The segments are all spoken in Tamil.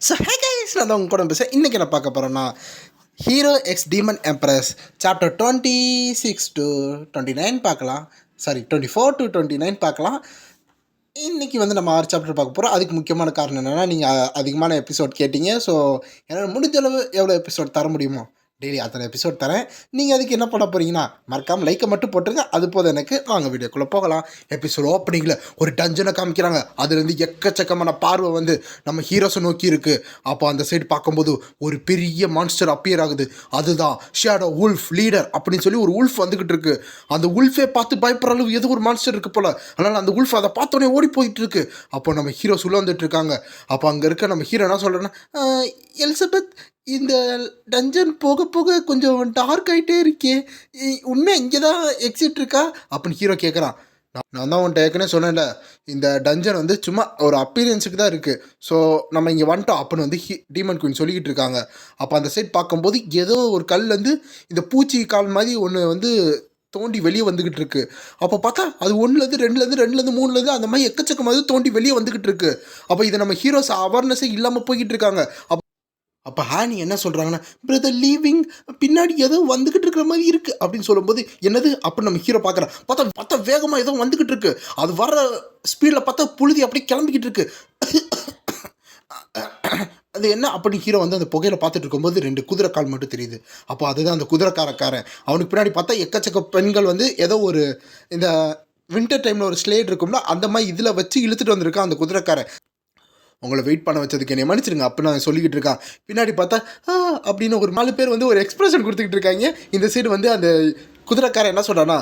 ஸோ ஹே கைஸ், நான் தான் உங்க கூட பேசுகிறேன். இன்றைக்கி என்ன பார்க்க போகிறேன்னா, hero X demon embrace chapter 26 to 29 பார்க்கலாம். சாரி, 24 to 29 பார்க்கலாம். இன்றைக்கி வந்து நம்ம 6 சாப்டர் பார்க்க போகிறோம். அதுக்கு முக்கியமான காரணம் என்னென்னா, நீங்கள் அதிகமான எபிசோட் கேட்டிங்க. ஸோ என்னால் முடிஞ்ச அளவு எவ்வளோ எபிசோட் தர முடியுமோ டெய்லி அத்தனை எபிசோட் தரேன். நீங்கள் அதுக்கு என்ன பண்ண போகிறீங்கன்னா, மறக்காமல் லைக்கை மட்டும் போட்டுருங்க. அது போதும் எனக்கு. வாங்க வீடியோக்குள்ளே போகலாம். எபிசோட் ஓப்பனிங்கில் ஒரு டஞ்சனை காமிக்கிறாங்க. அதுலேருந்து எக்கச்சக்கமான பார்வை வந்து நம்ம ஹீரோஸை நோக்கி இருக்குது. அப்போ அந்த சைடு பார்க்கும்போது ஒரு பெரிய மான்ஸ்டர் அப்பியர் ஆகுது. அதுதான் ஷேடோ உல்ஃப் லீடர் அப்படின்னு சொல்லி ஒரு உல்ஃப் வந்துக்கிட்டு இருக்கு. அந்த உல்ஃபே பார்த்து பயப்படுற அளவு ஏதோ ஒரு மான்ஸ்டர் இருக்குது போல். அதனால் அந்த உல்ஃப் அதை பார்த்தோன்னே ஓடி போயிட்டு இருக்கு. அப்போ நம்ம ஹீரோஸ் உள்ளே வந்துட்டு இருக்காங்க. அப்போ அங்கே இருக்க நம்ம ஹீரோ என்ன சொல்கிறேன்னா, எலிசபெத், இந்த டஞ்சன் போக போக கொஞ்சம் டார்க் ஆகிட்டே இருக்கே, உண்மை இங்கே தான் எக்ஸிட் இருக்கா அப்படின்னு ஹீரோ கேட்குறான். நான் தான் உன்ட்ட ஏற்கனவே சொன்னேன்ல, இந்த டஞ்சன் வந்து சும்மா ஒரு அப்பீரியன்ஸுக்கு தான் இருக்குது. ஸோ நம்ம இங்கே வந்துட்டோம் அப்படின்னு வந்து டீமன் குயின் சொல்லிக்கிட்டு இருக்காங்க. அப்போ அந்த சைட் பார்க்கும்போது ஏதோ ஒரு கல் வந்து இந்த பூச்சி கால் மாதிரி ஒன்று வந்து தோண்டி வெளியே வந்துக்கிட்டு இருக்கு. அப்போ பார்த்தா அது 1லேருந்து 2லேருந்து 2லேருந்து 3லேருந்து அந்த மாதிரி எக்கச்சக்கமாக தோண்டி வெளியே வந்துக்கிட்டு இருக்கு. அப்போ இதை நம்ம ஹீரோஸ் அவேர்னஸே இல்லாமல் போய்கிட்டு இருக்காங்க. அப்போ ஹானி என்ன சொல்கிறாங்கன்னா, பிரதர் லீவிங், பின்னாடி ஏதோ வந்துக்கிட்டு இருக்கிற மாதிரி இருக்குது அப்படின்னு சொல்லும்போது, என்னது அப்படின்னு நம்ம ஹீரோ பார்க்குறேன். பார்த்தா வேகமாக ஏதோ வந்துக்கிட்டு இருக்கு. அது வர ஸ்பீடில் பார்த்தா புழுதி அப்படியே கிளம்பிக்கிட்டு இருக்கு. அது என்ன அப்படின்னு ஹீரோ வந்து அந்த புகையில் பார்த்துட்டு இருக்கும்போது 2 குதிரை கால் மட்டும் தெரியுது. அப்போ அதுதான் அந்த குதிரைக்காரக்காரன். அவனுக்கு பின்னாடி பார்த்தா எக்கச்சக்க பெண்கள் வந்து ஏதோ ஒரு இந்த வின்டர் டைமில் ஒரு ஸ்லேட் இருக்கும்ல, அந்த மாதிரி இதில் வச்சு இழுத்துட்டு வந்திருக்கான் அந்த குதிரைக்காரன். உங்களை வெயிட் பண்ண வச்சதுக்கு என்னை மன்னிச்சிருங்க அப்படின்னு நான் சொல்லிக்கிட்டு இருக்கான். பின்னாடி பார்த்தா அப்படின்னு ஒரு 4 பேர் வந்து ஒரு எக்ஸ்பிரஷன் கொடுத்துக்கிட்டு இருக்காங்க. இந்த சைடு வந்து அந்த குதிரைக்காரன் என்ன சொல்கிறான்னா,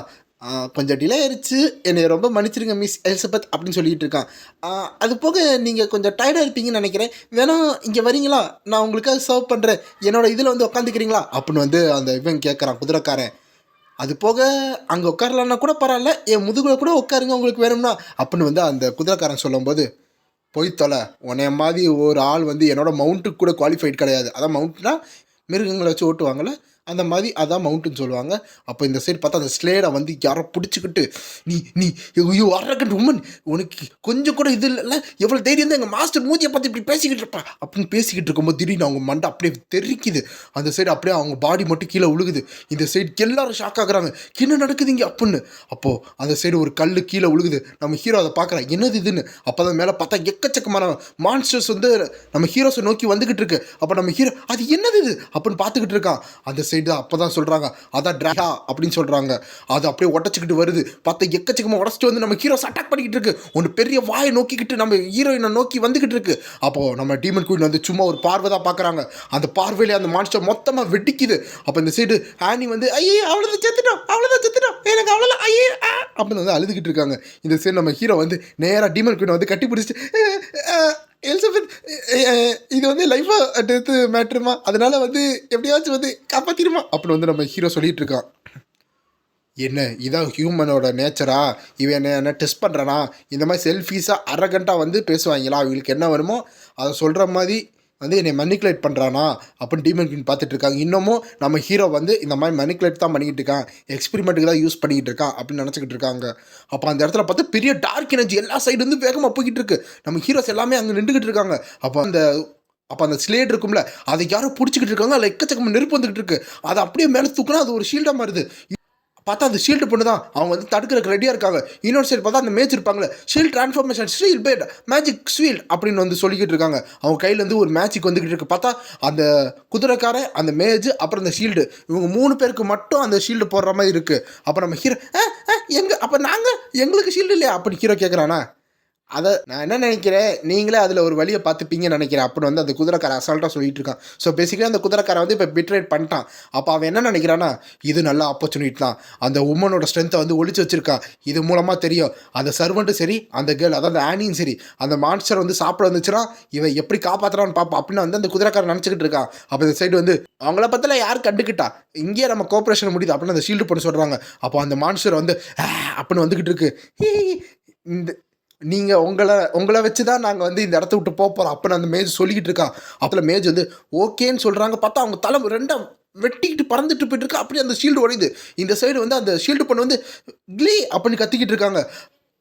கொஞ்சம் டிலே ஆயிடுச்சு, என்னை ரொம்ப மன்னிச்சிருங்க மிஸ் எலிசபெத் அப்படின்னு சொல்லிகிட்டு இருக்கான். அது போக நீங்கள் கொஞ்சம் டயர்டாக இருப்பீங்கன்னு நினைக்கிறேன், வேணா இங்கே வரீங்களா, நான் உங்களுக்காக சர்வ் பண்ணுறேன், என்னோட இதில் வந்து உட்காந்துக்கிறீங்களா அப்படின்னு வந்து அந்த இவன் கேட்குறான் குதிரைக்காரன். அது போக அங்கே உட்காரலன்னா கூட பரவாயில்ல, என் முதுகில் கூட உட்காருங்க உங்களுக்கு வேணும்னா அப்படின்னு வந்து அந்த குதிரைக்காரன் சொல்லும்போது, போய் தொலை, உன்னைய மாதிரி ஒரு ஆள் வந்து என்னோட மவுண்ட்டுக்கு கூட குவாலிஃபைட் கிடையாது. அதான் மவுண்ட்னா மிருகங்களை வச்சு ஓட்டுவாங்கள்ல, அந்த மாதிரி அதான் மவுண்ட்டுன்னு சொல்லுவாங்க. அப்போ இந்த சைடு பார்த்தா அந்த ஸ்லேடை வந்து யாரோ பிடிச்சிக்கிட்டு, நீ ஐயோ அரகண்ட் உமன், உனக்கு கொஞ்சம் கூட இது இல்லைல்ல, எவ்வளோ தைரியம் தான் எங்கள் மாஸ்டர் மூஞ்சியை பார்த்து இப்படி பேசிக்கிட்டு இருப்பா அப்படின்னு பேசிக்கிட்டு இருக்கும்போது திடீர்னு அவங்க மண்டை அப்படியே தெரிக்குது. அந்த சைடு அப்படியே அவங்க பாடி மட்டும் கீழே உழுகுது. இந்த சைடு எல்லாரும் ஷாக் ஆகுறாங்க, என்ன நடக்குது இங்கே அப்படின்னு. அப்போது அந்த சைடு ஒரு கல் கீழே உழுகுது. நம்ம ஹீரோ அதை பார்க்குறான், என்னது இதுன்னு. அப்போ தான் மேலே பார்த்தா எக்கச்சக்கமான மான்ஸ்டர்ஸ் வந்து நம்ம ஹீரோஸை நோக்கி வந்துக்கிட்டு இருக்கு. அப்போ நம்ம ஹீரோ அது என்னது இது அப்படின்னு பார்த்துக்கிட்டு இருக்கான். அந்த சைடு தான் அப்போ தான் சொல்கிறாங்க, அதான் ட்ராகா அப்படின்னு சொல்கிறாங்க. அது அப்படியே உடச்சிக்கிட்டு வருது. பார்த்தா எக்கச்சக்கமாக உடச்சிட்டு வந்து நம்ம ஹீரோஸ் அட்டாக் பண்ணிக்கிட்டு இருக்கு. ஒன்று பெரிய வாயை நோக்கிக்கிட்டு நம்ம ஹீரோயினை நோக்கி வந்துக்கிட்டு இருக்கு. அப்போது நம்ம டீமன் குயின் வந்து சும்மா ஒரு பார்வை தான் பார்க்குறாங்க. அந்த பார்வையிலே அந்த மான்ஸ்டர் மொத்தமாக வெட்டிக்குது. அப்போ இந்த சைடு ஆனி வந்து ஐயே அவ்வளோதான் செத்துட்டோம் எனக்கு அவ்வளோதான் ஐயே அப்படின்னு வந்து அழுதுகிட்டு இருக்காங்க. இந்த சைடு நம்ம ஹீரோ வந்து நேராக டீமன் குயினை வந்து கட்டி பிடிச்சிட்டு, எலிசபெத், இது வந்து லைஃபாக டெத்து மேட்ருமா, அதனால் வந்து எப்படியாச்சும் வந்து காப்பாற்றிடுமா அப்படின்னு வந்து நம்ம ஹீரோ சொல்லிகிட்டு இருக்கான். என்ன இதான் ஹியூமனோட நேச்சரா, இவன் என்ன டெஸ்ட் பண்ணுறானா, இந்த மாதிரி செல்ஃபீஸாக அரகண்ட்டாக வந்து பேசுவாங்களா, அவங்களுக்கு என்ன வேணுமோ அதை சொல்கிற மாதிரி வந்து என்னை மனிகுலேட் பண்ணுறானா அப்படின்னு டீமன் குயின் பார்த்துட்டு இருக்காங்க. இன்னமும் நம்ம ஹீரோ வந்து இந்த மாதிரி மனிகுலேட் தான் பண்ணிக்கிட்டு இருக்கான், எக்ஸ்பெரிமெண்ட்டுக்கு தான் யூஸ் பண்ணிக்கிட்டு இருக்கான் அப்படின்னு நினச்சிக்கிட்டு இருக்காங்க. அப்போ அந்த இடத்துல பார்த்து பெரிய டார்க் எனர்ஜி எல்லா சைடு வந்து வேகமாக போய்கிட்டு இருக்கு. நம்ம ஹீரோஸ் எல்லாமே அங்கே நின்றுக்கிட்டு இருக்காங்க. அப்போ அந்த ஸ்லேட் இருக்கும்ல, அதை யாரும் பிடிச்சிக்கிட்டு இருக்காங்க. அதில் எக்கச்சக்கமாக நெருப்பு வந்துக்கிட்டு இருக்கு. அதை அப்படியே மேலே தூக்குனா அது ஒரு ஷீல்டாக மாறுது. பார்த்தா அந்த ஷீல்டு பொண்ணு தான் அவங்க வந்து தடுக்கிறதுக்கு ரெடியாக இருக்காங்க. இன்னொரு சைடு பார்த்தா அந்த மேட்ச் இருப்பாங்களே, shield transformation shield bad magic shield அப்படின்னு வந்து சொல்லிக்கிட்டு இருக்காங்க. அவங்க கையில் வந்து ஒரு மேஜிக் வந்துக்கிட்டு இருக்கு. பார்த்தா அந்த குதிரைக்காரன், அந்த மேஜ், அப்புறம் அந்த ஷீல்டு, இவங்க 3 பேருக்கு மட்டும் அந்த ஷீல்டு போடுற மாதிரி இருக்குது. அப்போ நம்ம ஹீரோ அப்போ எங்களுக்கு ஷீல்டு இல்லையா அப்படின்னு ஹீரோ கேட்குறானா. அதை நான் என்ன நினைக்கிறேன், நீங்களே அதில் ஒரு வழியை பார்த்துப்பீங்கன்னு நினைக்கிறேன் அப்படின்னு வந்து அந்த குதிரைக்காரன் அசால்ட்டாக சொல்லிட்டு இருக்கான். ஸோ பேசிக்கலி அந்த குதிரைக்காரன் வந்து இப்போ பிட்ரேட் பண்ணிட்டான். அப்போ அவன் என்ன நினைக்கிறான்னா, இது நல்ல ஆப்பர்ச்சுனிட்டி தான், அந்த உமனோட ஸ்ட்ரென்த்தை வந்து ஒழிச்சு வச்சிருக்கான். இது மூலமாக தெரியும் அந்த சர்வெண்ட்டும் சரி, அந்த கேர்ள் அதாவது அந்த ஆனியும் சரி, அந்த மான்ஸ்டர் வந்து சாப்பிட வந்துச்சுன்னா இவன் எப்படி காப்பாற்றுறான்னு பார்ப்போம் அப்படின்னு வந்து அந்த குதிரைக்காரன் நினச்சிக்கிட்டு இருக்கான். அப்போ இந்த சைடு வந்து அவங்கள பற்றில யார் கண்டுக்கிட்டா, இங்கேயே நம்ம கோஆப்ரேஷன் முடியுது அப்படின்னு அந்த ஷீல்டு பண்ண சொல்கிறாங்க. அப்போ அந்த மான்ஸ்டர் வந்து அப்படின்னு வந்துக்கிட்டு இருக்கு. இந்த நீங்கள் உங்களை வச்சு தான் நாங்கள் வந்து இந்த இடத்த விட்டு போகிறோம் அப்படின்னு அந்த மேஜ் சொல்லிக்கிட்டு இருக்கான். அப்போ மேஜ் வந்து ஓகேன்னு சொல்கிறாங்க. பார்த்தா அவங்க தலை 2 வெட்டிக்கிட்டு பறந்துட்டு போயிட்டுருக்கு. அப்படியே அந்த ஷீல்டு உடையுது. இந்த சைடு வந்து அந்த ஷீல்டு பண்ண வந்து க்ளீ அப்படின்னு கத்திக்கிட்டு இருக்காங்க.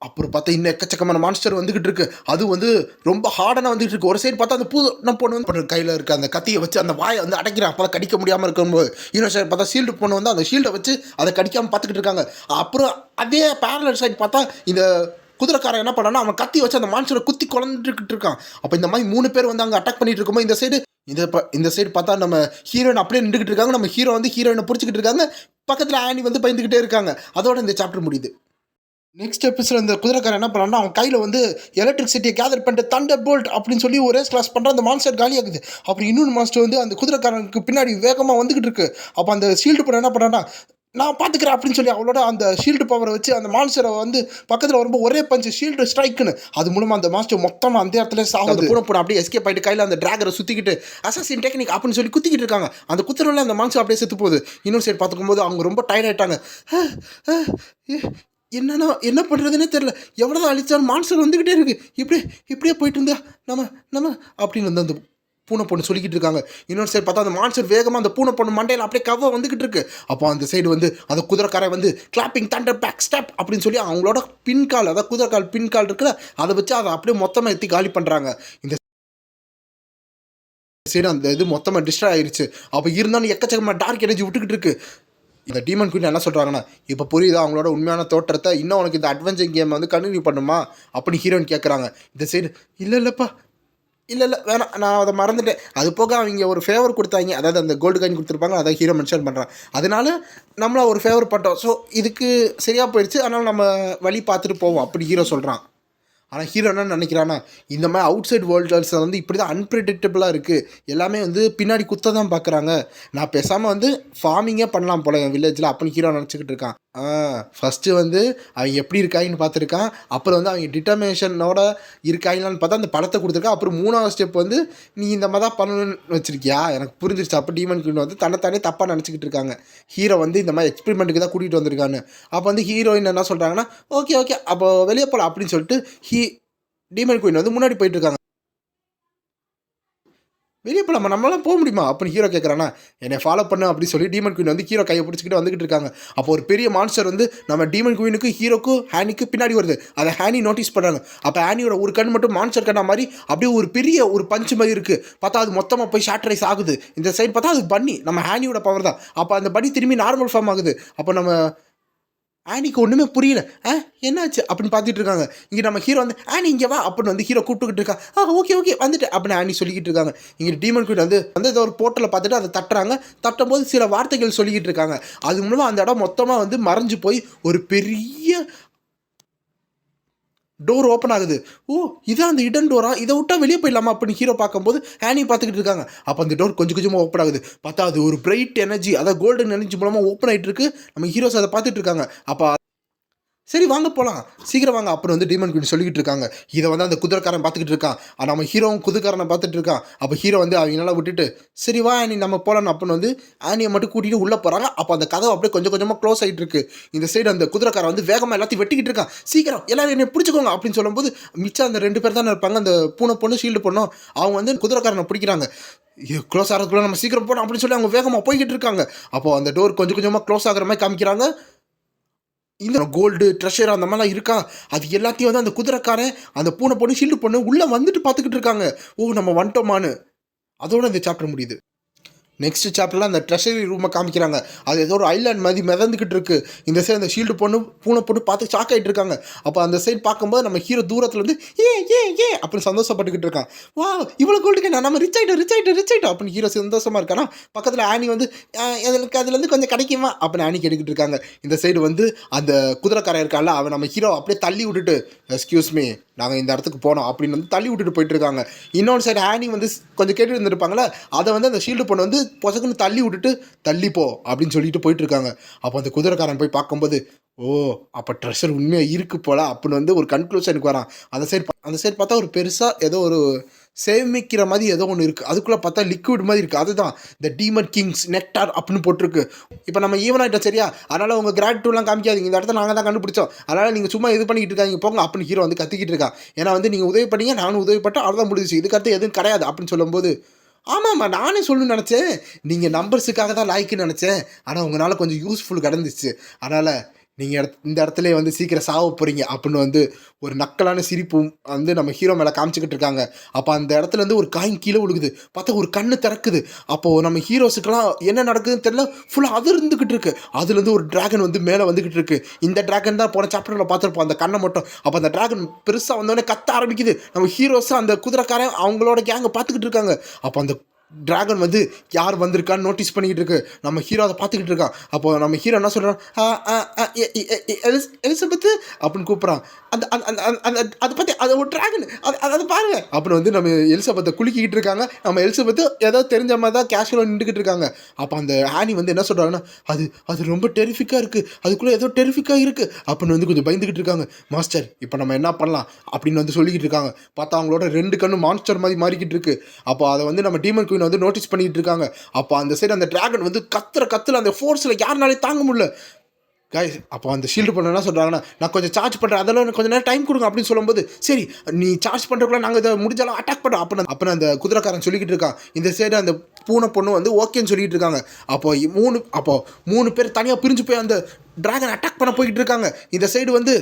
அப்புறம் பார்த்தா இன்னும் எக்கச்சக்கமான மான்ஸ்டர் வந்துகிட்டு இருக்கு. அது வந்து ரொம்ப ஹார்டாக வந்துகிட்டு இருக்கு. ஒரு சைடு பார்த்தா அந்த பூனை பொண்ணு வந்து கையில் இருக்க அந்த கத்தியை வச்சு அந்த வாயை வந்து அடைக்கிறான். அப்போ கடிக்க முடியாமல் இருக்கும்போது இன்னொரு சைடு பார்த்தா ஷீல்டு பொண்ணு வந்து அந்த ஷீல்டை வச்சு அதை கடிக்காமல் பார்த்துக்கிட்டு இருக்காங்க. அப்புறம் அதே பேரலல் சைடு பார்த்தா இந்த குதிரைக்காரன் என்ன பண்ணான்னா அவன் கத்தி வச்சு அந்த மான்ஸ்டரை குத்தி குழந்துக்கிட்டு இருக்கான். அப்போ இந்த மாதிரி 3 பேர் வந்து அங்கே அட்டாக் பண்ணிட்டு இருக்கும்போது இந்த சைடு பார்த்தா நம்ம ஹீரோயின் அப்படியே நின்றுக்கிட்டு இருக்காங்க. நம்ம ஹீரோ வந்து ஹீரோயினை பிடிச்சிக்கிட்டு இருக்காங்க. பக்கத்தில் ஆனி வந்து பயந்துக்கிட்டே இருக்காங்க. அதோட இந்த சாப்டர் முடியுது. நெக்ஸ்ட் எபிசோட் இந்த குதிரைக்காரன் என்ன பண்ணான்னா அவன் கையில் வந்து எலக்ட்ரிசிட்டியை கேதர் பண்ணிட்டு தண்டர் போல்ட் அப்படின்னு சொல்லி ஒரே கிளாஸ் பண்ணுற அந்த மான்ஸ்டர் காலியாகுது. அப்புறம் இன்னொரு மான்ஸ்டர் வந்து அந்த குதிரைக்காரனுக்கு பின்னாடி வேகமாக வந்துக்கிட்டு இருக்கு. அப்போ அந்த ஷீல்டு பண்ண என்ன பண்ணான்னா நான் பார்த்துக்கிறேன் அப்படின்னு சொல்லி அவளோட அந்த ஷீல்டு பவரை வச்சு அந்த மான்ஸ்டரை வந்து பக்கத்தில் வரும்போது ஒரே பஞ்சு ஷீல்டு ஸ்ட்ரைக்குன்னு அது மூலமாக அந்த மான்ஸ்டர் மொத்தமாக அந்த இடத்துல சாகுது. பூனை அப்படியே எஸ்கேப் ஆகிட்டு கையில் அந்த டிராகரை சுற்றிக்கிட்டு அசாசின் டெக்னிக் அப்படின்னு சொல்லி குத்திக்கிட்டு இருக்காங்க. அந்த குத்துறவில் அந்த மான்ஸ்டர் அப்படியே செத்து போகுது. இன்னொரு சைடு பார்த்துக்கும்போது அவங்க ரொம்ப டயர்ட் ஆகிட்டாங்க. என்ன பண்ணுறதுனே தெரில, எவ்வளோ அழிச்சாலும் மான்ஸ்டர் வந்துக்கிட்டே இருக்குது, இப்படியே போயிட்டு இருந்தா நம்ம அப்படின்னு வந்து அந்த பூனை பொண்ணு சொல்லிக்கிட்டு இருக்காங்க. இன்னொரு சைடு பார்த்தா அந்த மான்ஸ்டர் வேகமாக அந்த பூனை பொண்ணு மண்டையில் அப்படியே கவ வந்துக்கிட்டு இருக்கு. அப்போ அந்த சைடு வந்து அந்த குதிரைக்காரை வந்து கிளாப்பிங் தண்டர் பேக் ஸ்டெப் அப்படின்னு சொல்லி அவங்களோட பின்கால், அதாவது குதிரைக்கால் பின்கால் இருக்குல்ல, அதை வச்சு அதை அப்படியே மொத்தமாக எத்தி காலி பண்ணுறாங்க. இந்த சைடு அந்த இது மொத்தமாக டிஸ்ட்ராய் ஆயிடுச்சு. அப்போ இருந்தாலும் எக்கச்சக்கமாக டார்க் எனர்ஜி விட்டுக்கிட்டு இருக்கு. இந்த டீமன் குயின் என்ன சொல்கிறாங்கன்னா, இப்போ புரியுதா அவங்களோட உண்மையான தோற்றத்தை, இன்னும் உனக்கு இந்த அட்வென்ச்சர் கேம் வந்து கண்டினியூ பண்ணுமா அப்படின்னு ஹீரோயின் கேட்குறாங்க. இந்த சைடு இல்லைப்பா இல்லை வேணாம், நான் அதை மறந்துட்டேன். அது போக அவங்க ஒரு ஃபேவர் கொடுத்தாங்க, அதாவது அந்த கோல்டு காயின் கொடுத்துருப்பாங்க, அதை ஹீரோ மென்ஷன் பண்ணுறான். அதனால நம்மளை ஒரு ஃபேவர் பண்ணிட்டோம், ஸோ இதுக்கு சரியாக போயிடுச்சு, அதனால் நம்ம வழி பார்த்துட்டு போவோம் அப்படி ஹீரோ சொல்கிறான். ஆனால் ஹீரோ என்ன நினைக்கிறான்னா, இந்த மாதிரி அவுட் சைட் வேர்ல்ட்ஸ் வந்து இப்படி தான் அன்பிரடிக்டபிளாக இருக்குது, எல்லாமே வந்து பின்னாடி குத்த தான் பார்க்குறாங்க, நான் பேசாமல் வந்து ஃபார்மிங்கே பண்ணலாம் போல என் வில்லேஜில் அப்படின்னு ஹீரோ நினச்சிக்கிட்டு இருக்கான். ஃபஸ்ட்டு வந்து அவங்க எப்படி இருக்காங்கன்னு பார்த்துருக்கான். அப்புறம் வந்து அவங்க டிட்டர்மினேஷனோட இருக்காங்களான்னு பார்த்தா அந்த படத்தை கொடுத்துருக்கான். அப்புறம் 3வது ஸ்டெப் வந்து நீ இந்த மாதிரி தான் பண்ணணும்னு வச்சுருக்கியா, எனக்கு புரிஞ்சிருச்சு. அப்போ டீமன் குயின் வந்து தன்னைத்தானே தப்பாக நினச்சிக்கிட்டு இருக்காங்க. ஹீரோ வந்து இந்த மாதிரி எக்ஸ்பெரிமெண்ட்டுக்கு தான் கூட்டிகிட்டு வந்திருக்கான்னு. அப்போ வந்து ஹீரோயின் என்ன சொல்கிறாங்கன்னா, ஓகே அப்போ வெளியே போகலாம் அப்படின்னு சொல்லிட்டு டீமன் குயின் வந்து முன்னாடி போயிட்டுருக்காங்க. வெளியே போகலாமா, நம்மளாம் போக முடியுமா அப்படின்னு ஹீரோ கேட்குறானா, என்னை ஃபாலோ பண்ணு அப்படின்னு சொல்லி டீமன் குயின் வந்து ஹீரோ கையை பிடிச்சிக்கிட்டு வந்துகிட்டு இருக்காங்க. அப்போ ஒரு பெரிய மான்ஸ்டர் வந்து நம்ம டீமன் குயினுக்கு ஹீரோக்கும் ஹேனிக்கு பின்னாடி வருது. அதை ஹேனி நோட்டீஸ் பண்ணாங்க. அப்போ ஹேனியோட ஒரு கண் மட்டும் மான்ஸ்டர் கண்ணா மாதிரி அப்படியே ஒரு பெரிய ஒரு பஞ்சு மாதிரி இருக்குது. பார்த்தா அது மொத்தமாக போய் ஷார்ட்ரைஸ் ஆகுது. இந்த சைடு பார்த்தா அது பன்னி, நம்ம ஹேனியோட பவர் தான். அப்போ அந்த பன்னி திரும்பி நார்மல் ஃபார்ம் ஆகுது. அப்போ நம்ம ஆனிக்கு ஒன்றுமே புரியல, என்னாச்சு அப்படின்னு பார்த்துட்டு இருக்காங்க. இங்கே நம்ம ஹீரோ வந்து ஆனி இங்கே வா அப்படின்னு வந்து ஹீரோ கூப்பிட்டுக்கிட்டு இருக்கான். ஓகே வந்துட்டு அப்படின்னு ஆனி சொல்லிக்கிட்டு இருக்காங்க. இங்கே டீமன் குயின் வந்து ஏதோ ஒரு போர்ட்டலை பார்த்துட்டு அதை தட்டுறாங்க. தட்டும்போது சில வார்த்தைகள் சொல்லிக்கிட்டு இருக்காங்க. அது மூலமாக அந்த இடம் மொத்தமாக வந்து மறைஞ்சு போய் ஒரு பெரிய டோர் ஓப்பன் ஆகுது. இதான் அந்த இடன் டோரா, இதை விட்டா வெளியே போயிடலாமா அப்படின்னு ஹீரோ பார்க்கும்போது ஆனி பார்த்துக்கிட்டு இருக்காங்க. அப்போ அந்த டோர் கொஞ்சமாக ஓப்பன் ஆகுது. பார்த்தா அது ஒரு பிரைட் எனர்ஜி, அதாவது கோல்டன் எனர்ஜி மூலமாக ஓப்பன் ஆகிட்டு இருக்கு. நம்ம ஹீரோஸ் அதை பார்த்துட்டு இருக்காங்க. அப்போ சரி வாங்க போகலாம், சீக்கிரம் வாங்க அப்புறம் வந்து டீமன் குயின் சொல்லிக்கிட்டு இருக்காங்க. இதை வந்து அந்த குதிரைக்காரன் பார்த்துக்கிட்டு இருக்கான். நம்ம ஹீரோவும் குதிரைக்காரனை பார்த்துட்டு இருக்கான். அப்போ ஹீரோ வந்து அவங்களால விட்டுட்டு சரி வா ஆனி நம்ம போகலாம் அப்படின்னு வந்து ஆனியை மட்டும் கூட்டிகிட்டு உள்ளே போகிறாங்க. அப்போ அந்த கதை அப்படியே கொஞ்சமாக க்ளோஸ் ஆகிட்டு இருக்கு. இந்த சைடு அந்த குதிரைக்காரன் வந்து வேகமாக எல்லாத்தையும் வெட்டிக்கிட்டு இருக்கான். சீக்கிரம் எல்லாரும் என்னை பிடிச்சிக்கோங்க அப்படின்னு சொல்லும்போது மிச்சம் அந்த 2 பேர் தானே இருப்பாங்க, அந்த பூனை பொண்ணு ஷீல்டு பொண்ணும். அவங்க வந்து குதிரைக்காரனை பிடிக்கிறாங்க. க்ளோஸ் ஆகிறதுக்குள்ள நம்ம சீக்கிரம் போகணும் அப்படின்னு சொல்லி அவங்க வேகமாக போய்கிட்டு இருக்காங்க. அப்போது அந்த டோர் கொஞ்சமாக க்ளோஸ் ஆகிற மாதிரி காமிக்கிறாங்க. இந்த கோல்டு ட்ரெஷர் அந்த மாதிரிலாம் இருக்கா, அது எல்லாத்தையும் வந்து அந்த குதிரைக்காரன் அந்த பூனை பொண்ணு ஷீல்டு பொண்ணு உள்ளே வந்துட்டு பார்த்துக்கிட்டு இருக்காங்க. நம்ம வந்துட்டோமான்னு. அதோட இந்த சாப்டர் முடியுது. நெக்ஸ்ட் சாப்டரில் அந்த ட்ரெஷரி ரூமை காமிக்கிறாங்க. அது ஏதோ ஒரு ஐலாண்ட் மாதிரி மிதந்துக்கிட்டு இருக்குது. இந்த சைடு அந்த ஷீல்டு பொண்ணு பூனை பொண்ணு பார்த்து ஷாக் ஆகிட்டு இருக்காங்க. அப்போ அந்த சைடு பார்க்கும்போது நம்ம ஹீரோ தூரத்தில் வந்து ஏ அப்படின்னு சந்தோஷப்பட்டுக்கிட்டு இருக்கான். இவ்வளோ கோல்டுக்கு நம்ம ரிச் ஆகிட்டோம் அப்படின்னு ஹீரோ சந்தோஷமாக இருக்கானா. பக்கத்தில் ஆனி வந்து எனக்கு அதுலேருந்து கொஞ்சம் கிடைக்குமா அப்படின்னு ஆனி கேட்டுக்கிட்டு இருக்காங்க. இந்த சைடு வந்து அந்த குதிரைக்காரன் இருக்கான்ல, அவன் நம்ம ஹீரோ அப்படியே தள்ளி விட்டுட்டு எக்ஸ்கியூஸ் மீ நாங்கள் இந்த இடத்துக்கு போனோம் அப்படின்னு வந்து தள்ளி விட்டுட்டு போயிட்டுருக்காங்க. இன்னொரு சைடு ஆனி வந்து கொஞ்சம் கேட்டு இருந்துருப்பாங்களே, அதை வந்து அந்த ஷீல்டு பொண்ணு வந்து பொசக்குன்னு தள்ளி விட்டுட்டு தள்ளிப்போ அப்படின்னு சொல்லிட்டு போயிட்டுருக்காங்க. அப்போ அந்த குதிரைக்காரன் போய் பார்க்கும்போது அப்போ ட்ரெஷர் உண்மையாக இருக்குது போல அப்படின்னு வந்து ஒரு கன்க்ளூஷனுக்கு வரான். அந்த சைடு பார்த்தா ஒரு பெருசாக ஏதோ ஒரு சேமிக்கிற மாதிரி ஏதோ ஒன்று இருக்குது. அதுக்குள்ளே பார்த்தா லிக்விட் மாதிரி இருக்குது. அதுதான் த டீமன் கிங்ஸ் நெக்டார் அப்படின்னு போட்டிருக்கு. இப்போ நம்ம ஈவன் ஆகிட்டோம் சரியா, அதனால் உங்கள் கிராட்டியூட்லாம் காமிக்காதீங்க, இந்த இடத்த நாங்கள் தான் கண்டுபிடிச்சோம், அதனால் நீங்கள் சும்மா இது பண்ணிக்கிட்டு இருக்காங்க போங்க அப்படின்னு ஹீரோ வந்து கத்திக்கிட்டு இருக்கான். ஏன்னா வந்து நீங்கள் உதவி பண்ணீங்க, நானும் உதவிப்பட்டேன், அவ்வளோதான் முடிஞ்சிச்சு, இதுக்கடுத்து எதுவும் கிடையாது அப்படின்னு சொல்லும்போது ஆமாம்மா நானே சொல்லணும்னு நினச்சேன், நீங்கள் நம்பர்ஸுக்காக தான் லாய்க்குன்னு நினச்சேன், ஆனால் உங்களால் கொஞ்சம் யூஸ்ஃபுல் கிடந்துச்சு, அதனால் நீங்கள் இந்த இடத்துலயே வந்து சீக்கிரம் சாவ போகிறீங்க அப்படின்னு வந்து ஒரு நக்கலான சிரிப்பும் வந்து நம்ம ஹீரோ மேலே காமிச்சிக்கிட்டு இருக்காங்க. அப்போ அந்த இடத்துல இருந்து ஒரு காயின் கீழே விழுகுது. பார்த்தா ஒரு கண்ணு திறக்குது. அப்போது நம்ம ஹீரோஸுக்கெல்லாம் என்ன நடக்குதுன்னு தெரியல, ஃபுல்லாக அது இருந்துக்கிட்டு இருக்கு. அதுலேருந்து ஒரு டிராகன் வந்து மேலே வந்துக்கிட்டு இருக்கு. இந்த டிராகன் தான் போன சாப்டரில் பார்த்துருப்போம், அந்த கண்ணை மட்டும். அப்போ அந்த டிராகன் பெருசாக வந்தோடனே கத்த ஆரம்பிக்குது. நம்ம ஹீரோஸ் அந்த குதிரைக்காரன் அவங்களோட கேங்கை பார்த்துக்கிட்டு இருக்காங்க. அப்போ அந்த டிராகன் வந்து யார் வந்திருக்கான்னு நோட்டீஸ் பண்ணிக்கிட்டு இருக்கு. நம்ம ஹீரோ அதை பார்த்துக்கிட்டு இருக்கான். அப்போ நம்ம ஹீரோ என்ன சொல்கிறான், எலிசபெத்து அப்படின்னு கூப்பிட்றான். அந்த அதை பற்றி அதை ஒரு டிராகன் அதை பாருங்க அப்படின்னு வந்து நம்ம எலிசபெத்தை குலுக்கிக்கிட்டு இருக்காங்க. நம்ம எலிசபெத்து ஏதோ தெரிஞ்ச மாதிரி தான் கேஷுவலாக நின்றுக்கிட்டு இருக்காங்க. அப்போ அந்த ஆனி வந்து என்ன சொல்கிறாங்கன்னா, அது ரொம்ப டெரிஃபிக்காக இருக்குது, அதுக்குள்ளே ஏதோ டெரிஃபிக்காக இருக்குது அப்படின்னு வந்து கொஞ்சம் பயந்துக்கிட்டு இருக்காங்க. மாஸ்டர் இப்போ நம்ம என்ன பண்ணலாம் அப்படின்னு வந்து சொல்லிக்கிட்டு இருக்காங்க. பார்த்தா அவங்களோட 2 கண்ணு மான்ஸ்டர் மாதிரி மாறிக்கிட்டு இருக்கு. அப்போ அதை வந்து நம்ம டீமன் குயின் வந்து நோட்டீஸ் பண்ணிட்டு இருக்காங்க. அப்போ அந்த சைடு அந்த டிராகன் வந்து கத்துல அந்த ஃபோர்ஸில் யாருனாலே தாங்க முடியல. கைஸ் அப்போ அந்த ஷீல்டு பண்ண என்ன சொல்கிறாங்கன்னா, நான் கொஞ்சம் சார்ஜ் பண்ணுறேன், அதெல்லாம் கொஞ்சம் நேரம் டைம் கொடுங்க அப்படின்னு சொல்லும்போது, சரி நீ சார்ஜ் பண்ணுறக்குள்ள நாங்கள் இதை முடிஞ்சாலும் அட்டாக் பண்ணுறோம் அப்புறம் அந்த குதிரைக்காரன் சொல்லிக்கிட்டு இருக்கான். இந்த சைடு அந்த பூனை பொண்ணு வந்து ஓகேன்னு சொல்லிட்டு இருக்காங்க. அப்போ 3 பேர் தனியாக பிரிஞ்சு போய் அந்த டிராகன் அட்டாக் பண்ண போய்கிட்டு இருக்காங்க. இந்த சைடு வந்து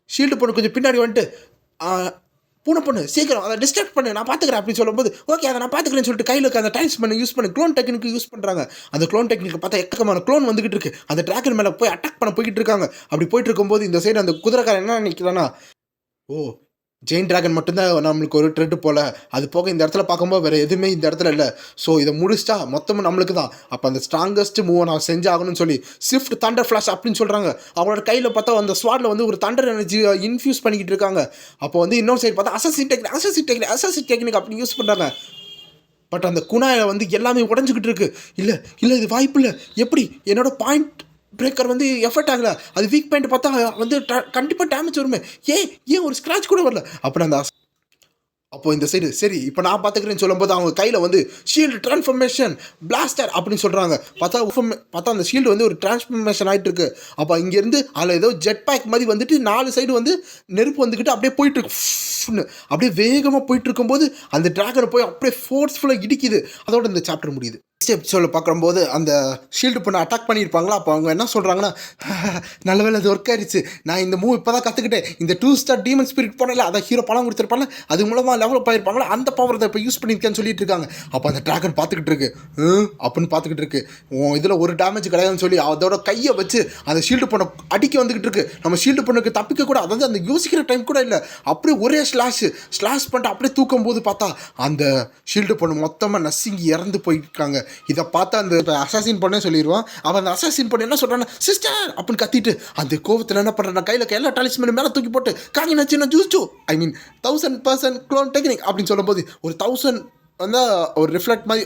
ஷீல்டு பொண்ணு கொஞ்சம் பின்னாடி வந்துட்டு, பூனை பொண்ணு சீக்கிரம் அதை டிஸ்ட்ராக்ட் பண்ணு, நான் பார்த்துக்கிறேன் அப்படின்னு சொல்லும்போது, ஓகே அதை நான் பார்த்துக்கிறேன்னு சொல்லிட்டு கையில் இருக்க அந்த டைல்ஸ் பண்ணி யூஸ் பண்ணி க்ளோன் டெக்னிக் யூஸ் பண்ணுறாங்க. அந்த க்ளோன் டெக்னிக்கை பார்த்தா எக்கமான க்ளோன் வந்துகிட்டு இருக்கு. அந்த டிராகன் மேலே போய் அட்டாக் பண்ண போய்கிட்டு இருக்காங்க. அப்படி போயிட்டு இருக்கும்போது இந்த சைடு அந்த குதிரைக்காரன் என்ன நினைக்கிறான்னா, ஓ ஜெயின் டிராகன் மட்டும்தான் நம்மளுக்கு ஒரு ட்ரெட்டு போல், அது போக இந்த இடத்துல பார்க்கும்போது வேறு எதுவுமே இந்த இடத்துல இல்லை. ஸோ இதை முடிச்சிட்டா மொத்தமும் நம்மளுக்கு தான். அப்போ அந்த ஸ்ட்ராங்கஸ்ட் மூவை நான் செஞ்சாகணும்னு சொல்லி ஸ்விஃப்ட் தண்டர் ஃப்ளாஷ் அப்படின்னு சொல்கிறாங்க. அவங்களோட கையில் பார்த்தா அந்த ஸ்வாடில் வந்து ஒரு தண்டர் எனர்ஜி இன்ஃப்யூஸ் பண்ணிக்கிட்டு இருக்காங்க. அப்போ வந்து இன்னொரு சைடு பார்த்தா அசசின் டெக்னிக் அப்படி யூஸ் பண்ணுறாங்க. பட் அந்த குணாயில் வந்து எல்லாமே உடஞ்சிக்கிட்டு இருக்கு. இல்லை இது வாய்ப்பு இல்லை, எப்படி என்னோட பாயிண்ட் பிரேக்கர் வந்து எஃபெக்ட் ஆகலை, அது வீக் பாயிண்ட் பார்த்தா வந்து கண்டிப்பாக டேமேஜ் வருமே, ஏன் ஒரு ஸ்க்ராட்ச் கூட வரல அப்படின்னு அந்த அப்போ இந்த சைடு சரி இப்போ நான் பார்த்துக்கிறேன்னு சொல்லும்போது அவங்க கையில் வந்து ஷீல்டு ட்ரான்ஸ்ஃபர்மேஷன் பிளாஸ்டர் அப்படின்னு சொல்கிறாங்க. பார்த்தா அந்த ஷீல்டு வந்து ஒரு டிரான்ஸ்ஃபர்மேஷன் ஆகிட்டு இருக்கு. அப்போ இங்கேருந்து அதில் ஏதோ ஜெட் பேக் மாதிரி வந்துட்டு 4 சைடு வந்து நெருப்பு வந்துக்கிட்டு அப்படியே போயிட்டு இருக்கு. அப்படியே வேகமாக போயிட்டு இருக்கும்போது அந்த டிராகனை போய் அப்படியே ஃபோர்ஸ்ஃபுல்லாக இடிக்குது. அதோட இந்த சாப்டர் முடியுது. நெக்ஸ்ட் எபிசோடில் பார்க்கும்போது அந்த ஷீல்டு பொண்ணை அட்டாக் பண்ணியிருப்பாங்களா. அப்போ அவங்க என்ன சொல்கிறாங்கன்னா, நல்ல வேலை அது ஒர்க் ஆயிடுச்சு, நான் இந்த மூவ் இப்போ தான் கற்றுக்கிட்டேன், இந்த 2 ஸ்டார் டீமன் ஸ்பிரிட் போனல அதை ஹீரோ பணம் கொடுத்துருப்பாங்க, அது மூலமாக லெவலப் ஆகிருப்பாங்களா, அந்த பவர் தான் இப்போ யூஸ் பண்ணியிருக்கேன்னு சொல்லிட்டு இருக்காங்க. அப்போ அந்த டிராகன் பார்த்துக்கிட்டு இருக்கு, அப்படின்னு பார்த்துக்கிட்டு இருக்கு. இதில் ஒரு டேமேஜ் கிடையாதுன்னு சொல்லி அதோட கையை வச்சு அந்த ஷீல்டு பொண்ணை அடிக்க வந்துக்கிட்டு இருக்கு. நம்ம ஷீல்டு பொண்ணுக்கு தப்பிக்க கூட, அதாவது அந்த யோசிக்கிற டைம் கூட இல்லை, அப்படியே ஒரே ஸ்லாஷ் பண்ணிட்டு அப்படியே தூக்கும் போது பார்த்தா அந்த ஷீல்டு பொண்ணு மொத்தமாக நசுங்கி இறந்து போயிருக்காங்க. இதை பார்த்தா அந்த அசாசின் பொண்ணே சொல்லிடுவான். அவன் அந்த அசாசின் பொண்ணு என்ன சொல்கிறான்னா, சிஸ்டர் அப்படின்னு கத்திட்டு அந்த கோவத்தில் என்ன பண்ணுறான், கையில் எல்லா டாலிஸ்மேனும் மேலே தூக்கி போட்டு காங்கி நச்சு ஜூஸ்டூ 1000% க்ளோன் டெக்னிக் அப்படின்னு சொல்லும்போது ஒரு 1000 வந்து ஒரு ரிஃப்ளெக்ட் மாதிரி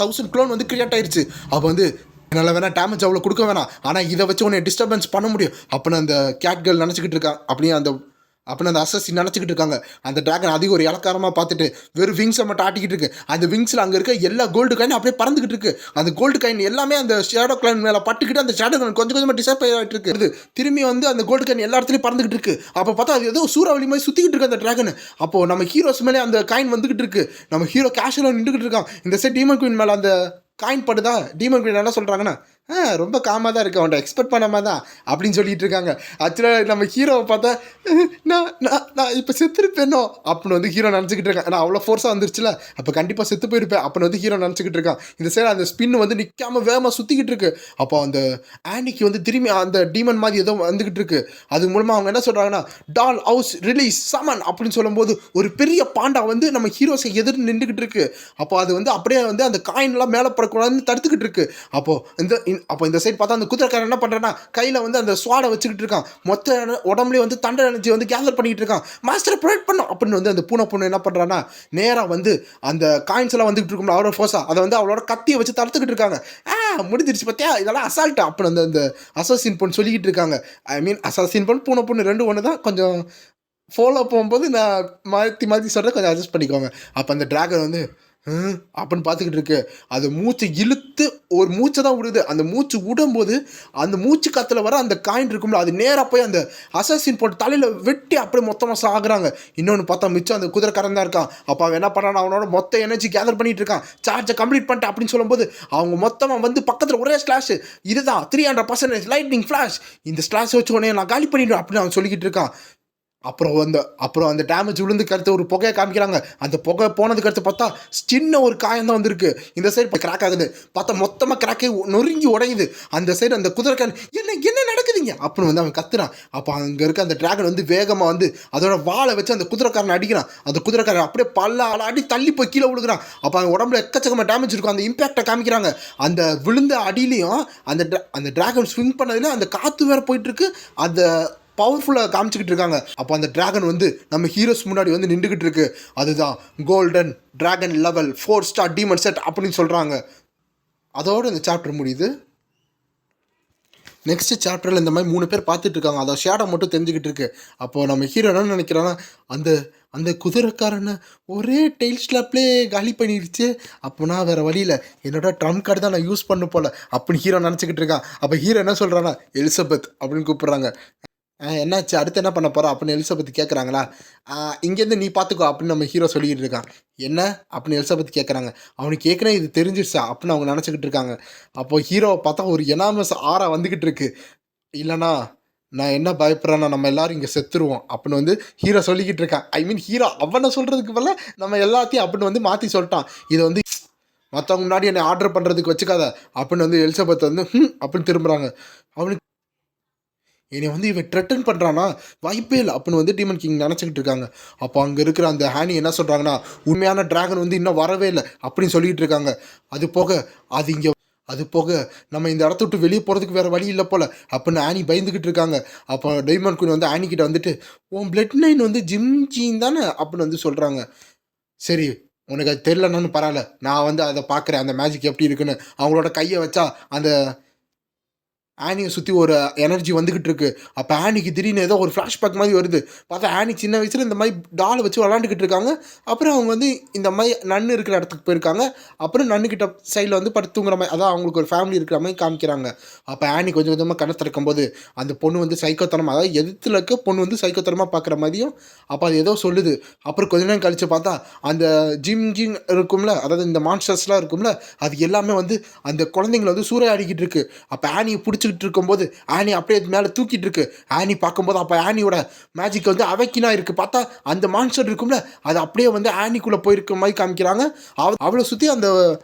1000 க்ளோன் வந்து கிரியேட் ஆயிடுச்சு. அவள் வந்து என்னால் வேணால் டேமேஜ் அவ்வளோ கொடுக்க வேணாம், ஆனால் இதை வச்சு உன்னை டிஸ்டர்பன்ஸ் பண்ண முடியும் அப்படின்னு அந்த கேட் கேர்ள் நினச்சிக்கிட்டு இருக்கான். அப்படியே அந்த அசஸின் நினச்சிக்கிட்டு இருக்காங்க. அந்த டிராகன் அதிக ஒரு இலக்காரமாக பார்த்துட்டு வெறும் விங்ஸை மட்டும் ஆட்டிக்கிட்டு இருக்கு. அந்த விங்ஸில் அங்கே இருக்க எல்லா கோல்டு காயின் அப்படியே பறந்துக்கிட்டு இருக்கு. அந்த கோல்டு காயின் எல்லாமே அந்த ஷேடோ கிளைன் மேலே பட்டுக்கிட்டு அந்த ஷேடோ கிளைன் கொஞ்சம் கொஞ்சமாக டிசப்பேர் ஆகிட்டு இருக்கு. திரும்பி வந்து அந்த கோல்டு காயின் எல்லா இடத்துலையும் பறந்துக்கிட்டு இருக்கு. அப்போ பார்த்தா அது ஏதோ சூறாவளி மாதிரி சுற்றிக்கிட்டு இருக்கு அந்த டிராகன். அப்போது நம்ம ஹீரோஸ் மேலே அந்த காயின் வந்துக்கிட்டு இருக்கு. நம்ம ஹீரோ கேஷுவலாக நின்றுக்கிட்டு இருக்கான். இந்த செட் டீமன் குயின் மேலே அந்த காயின் படுதா. டீமன் குயின் என்ன சொல்கிறாங்கன்னா, ரொம்ப காமாக தான் இருக்கு, அவன்கிட்ட எக்ஸ்பெக்ட் பண்ணாமல் தான் அப்படின்னு சொல்லிட்டு இருக்காங்க. ஆக்சுவலாக நம்ம ஹீரோவை பார்த்தா நான் இப்போ செத்துருப்பேனோ அப்படின்னு வந்து ஹீரோ நினச்சிக்கிட்டு இருக்கேன். நான் அவ்வளோ ஃபோர்ஸாக வந்துருச்சுல, அப்போ கண்டிப்பாக செத்து போயிருப்பேன் அப்படின்னு வந்து ஹீரோ நினச்சிக்கிட்டு இருக்கான். இந்த சைடு அந்த ஸ்பின் வந்து நிற்காமல் வேகமாக சுற்றிக்கிட்டு இருக்கு. அப்போ அந்த ஆனிக்கு வந்து திரும்பி அந்த டீமன் மாதிரி ஏதோ வந்துக்கிட்டு இருக்கு. அது மூலமாக அவங்க என்ன சொல்கிறாங்கன்னா, டால் ஹவுஸ் ரிலீஸ் சமன் அப்படின்னு சொல்லும்போது ஒரு பெரிய பாண்டா வந்து நம்ம ஹீரோஸை எதிர்த்து நின்றுக்கிட்டு இருக்கு. அப்போ அது வந்து அப்படியே வந்து அந்த காயின்லாம் மேலே படக்கூடாதுன்னு தடுத்துக்கிட்டு இருக்கு. அப்போ இந்த சைடு பார்த்தா அந்த குதிரைக்காரன் என்ன பண்ணுறான்னா, கையில் வந்து அந்த ஸ்வாடை வச்சுக்கிட்டு இருக்கான். மொத்த உடம்புலேயே வந்து தண்டர் எனர்ஜி வந்து கேதர் பண்ணிக்கிட்டு இருக்கான். மாஸ்டர் ப்ரொவைட் பண்ணும் அப்படின்னு வந்து அந்த பூனை பொண்ணு என்ன பண்ணுறான்னா, நேராக வந்து அந்த காயின்ஸ் எல்லாம் வந்துகிட்டு இருக்கும் அவரோட ஃபோர்ஸா அதை வந்து அவளோட கத்தியை வச்சு தடுத்துக்கிட்டு இருக்காங்க. முடிஞ்சிருச்சு பார்த்தியா, இதெல்லாம் அசால்ட்டா அப்படின்னு அந்த அசாசின் பொண்ணு சொல்லிக்கிட்டு இருக்காங்க. அசாசின் பொண்ணு பூனை பொண்ணு 2 ஒன்று தான். கொஞ்சம் ஃபாலோ போகும்போது நான் மாற்றி சொல்கிறேன், கொஞ்சம் அட்ஜஸ்ட் பண்ணிக்கோங்க. அப்போ அந்த டிராகன் வந்து அப்படின்னு பார்த்துக்கிட்டு இருக்கு. அது மூச்சு இழுத்து ஒரு மூச்சை தான் விடுது. அந்த மூச்சு விடும்போது அந்த மூச்சு காத்துல வர அந்த காயின் இருக்கும்ல, அது நேரா போய் அந்த அசாசின் போட்டு தலையில வெட்டி அப்படியே மொத்தமா சாகுறாங்க. இன்னொன்னு பார்த்தா மிச்சம் அந்த குதிரைக்காரன் தான் இருக்கான். அப்ப அவன் என்ன பண்ணான், அவனோட மொத்த எனர்ஜி கேதர் பண்ணிட்டு இருக்கான். சார்ஜை கம்ப்ளீட் பண்ணிட்டு அப்படின்னு சொல்லும்போது அவங்க மொத்தமா வந்து பக்கத்துல ஒரே ஸ்லாஷ், இதுதான் 300% லைட்னிங் ஃபிளாஷ், இந்த ஸ்லாஷ் வச்சு உடனே நான் காலி பண்ணிடுவேன் அப்படின்னு அவன் சொல்லிக்கிட்டு இருக்கான். அப்புறம் அந்த டேமேஜ் விழுந்து கருத்து ஒரு புகையை காமிக்கிறாங்க. அந்த புகை போனதுக்கு அடுத்து பார்த்தா சின்ன ஒரு காயம் தான் வந்திருக்கு. இந்த சைடு கிராக் ஆகுது. பார்த்தா மொத்தமாக கிராக்கே நொறுங்கி உடையுது. அந்த சைடு அந்த குதிரைக்காரன் என்ன என்ன நடக்குதுங்க அப்படின்னு வந்து அவன் கத்துறான். அப்போ அங்கே இருக்க அந்த டிராகன் வந்து வேகமாக வந்து அதோட வாழை வச்சு அந்த குதிரைக்காரனை அடிக்கிறான். அந்த குதிரைக்காரன் அப்படியே பல்ல அடி தள்ளி போய் கீழே விழுகிறான். அப்போ அவன் உடம்புல எக்கச்சக்கமாக டேமேஜ் இருக்கும். அந்த இம்பேக்டை காமிக்கிறாங்க. அந்த விழுந்த அடியிலையும் அந்த டிராகன் ஸ்விங் பண்ணதுல அந்த காற்று வேற போயிட்டு இருக்கு. அந்த பவர்ஃபுல்லாக காமிச்சிக்கிட்டு இருக்காங்க. அப்போ அந்த டிராகன் வந்து நம்ம ஹீரோஸ் முன்னாடி வந்து நின்றுக்கிட்டு இருக்கு. அதுதான் golden dragon level 4 star demon set அப்படின்னு சொல்கிறாங்க. அதோடு இந்த சாப்டர் முடியுது. நெக்ஸ்ட் சாப்டரில் இந்த மாதிரி 3 பேர் பார்த்துட்டு இருக்காங்க. அதை ஷேடோ மட்டும் தெரிஞ்சுக்கிட்டு இருக்கு. அப்போது நம்ம ஹீரோ என்ன நினைக்கிறான்னா, அந்த அந்த குதிரைக்காரனை ஒரே டெயில் ஸ்லாப்லேயே காலி பண்ணிடுச்சு. அப்போனா வேறு வழியில் என்னோட ட்ரம் கார்டு தான் நான் யூஸ் பண்ண போல அப்படின்னு ஹீரோ நினச்சிக்கிட்டு இருக்கான். அப்போ ஹீரோ என்ன சொல்கிறான்னா, எலிசபெத் அப்படின்னு கூப்பிட்றாங்க. என்னாச்சு அடுத்து என்ன பண்ண போகிறோம் அப்படின்னு எலிசபெத் கேட்குறாங்களா. இங்கேருந்து நீ பார்த்துக்கோ அப்படின்னு நம்ம ஹீரோ சொல்லிக்கிட்டு இருக்கான். என்ன அப்படின்னு எலிசபெத் கேட்குறாங்க. அவனுக்கு ஏற்கனவே இது தெரிஞ்சிருச்சா அப்படின்னு அவங்க நினச்சிக்கிட்டு இருக்காங்க. அப்போது ஹீரோவை பார்த்தா ஒரு எனாமஸ் ஆரா வந்துக்கிட்டு இருக்கு. இல்லைனா நான் என்ன பயப்படுறேன்னா நம்ம எல்லாரும் இங்கே செத்துருவோம் அப்படின்னு வந்து ஹீரோ சொல்லிக்கிட்டு இருக்கான். ஐ மீன் ஹீரோ அவனை சொல்கிறதுக்கு பதிலா நம்ம எல்லாத்தையும் அப்படின்னு வந்து மாற்றி சொல்லிட்டான். இதை வந்து மற்றவங்க முன்னாடி என்னை ஆர்டர் பண்ணுறதுக்கு வச்சுக்காத அப்படின்னு வந்து எலிசபெத் வந்து அப்படின்னு திரும்புகிறாங்க. அவனுக்கு என்னை வந்து இவன் த்ரெட்டன் பண்ணுறானா, வாய்ப்பே இல்லை அப்படின்னு வந்து டீமன் கிங் நினச்சிக்கிட்டு இருக்காங்க. அப்போ அங்கே இருக்கிற அந்த ஹேனி என்ன சொல்கிறாங்கன்னா, உண்மையான டிராகன் வந்து இன்னும் வரவே இல்லை அப்படின்னு சொல்லிக்கிட்டு இருக்காங்க. அது போக நம்ம இந்த இடத்த விட்டு வெளியே போகிறதுக்கு வேறு வழி இல்லை போல் அப்படின்னு ஆனி பயந்துக்கிட்டு இருக்காங்க. அப்போ டைமண்ட் குயின் வந்து ஆனி கிட்ட வந்துட்டு, உன் பிளட் லைன் வந்து ஜிம் ஜீன் தானே அப்படின்னு வந்து சொல்கிறாங்க. சரி உனக்கு அது தெரிலன்னு பரவாயில்ல, நான் வந்து அதை பார்க்குறேன் அந்த மேஜிக் எப்படி இருக்குன்னு. அவங்களோட கையை வச்சா அந்த ஆனியை சுற்றி ஒரு எனர்ஜி வந்துக்கிட்டு இருக்கு. அப்போ ஆனிக்கு திடீர்னு ஏதோ ஒரு ஃப்ளாஷ்பேக் மாதிரி வருது. பார்த்தா ஆனி சின்ன வயசில் இந்த மாதிரி டாலை வச்சு விளாண்டுக்கிட்டு இருக்காங்க. அப்புறம் அவங்க வந்து இந்த மாதிரி நன்னு இருக்கிற இடத்துக்கு போயிருக்காங்க. அப்புறம் நன்னுக்கிட்ட சைடில் வந்து படுத்து தூங்குற மாதிரி, அதான் அவங்களுக்கு ஒரு ஃபேமிலி இருக்கிற மாதிரி காமிக்கிறாங்க. அப்போ ஆனி கொஞ்சம் கொஞ்சமாக கண்ணை திறக்கும்போது அந்த பொண்ணு வந்து சைக்கோத்தனமாக, அதாவது எதிர்த்துல இருக்க பொண்ணு வந்து சைக்கோத்தனமாக பார்க்குற மாதிரியும் அப்போ அது ஏதோ சொல்லுது. அப்புறம் கொஞ்ச நேரம் கழித்து பார்த்தா அந்த ஜிம் இருக்கும்ல, அதாவது இந்த மான்ஸ்டர்ஸ்லாம் இருக்கும்ல, அது எல்லாமே வந்து அந்த குழந்தைங்களை வந்து சூறையாடிக்கிட்டு இருக்கு. அப்போ ஆனியை பிடிச்சிக்கிட்டு இருக்கும்போது ஆனி அப்படியே மேலே தூக்கிட்டு இருக்கு. ஆனி பார்க்கும்போது அப்போ ஆனியோட மேஜிக் வந்து அவைக்கினா இருக்கு. பார்த்தா அந்த மான்ஸ்டர் இருக்கும்ல, அது அப்படியே வந்து ஆனிக்குள்ளே போயிருக்க மாதிரி காமிக்கிறாங்க. அவளை சுற்றி அந்த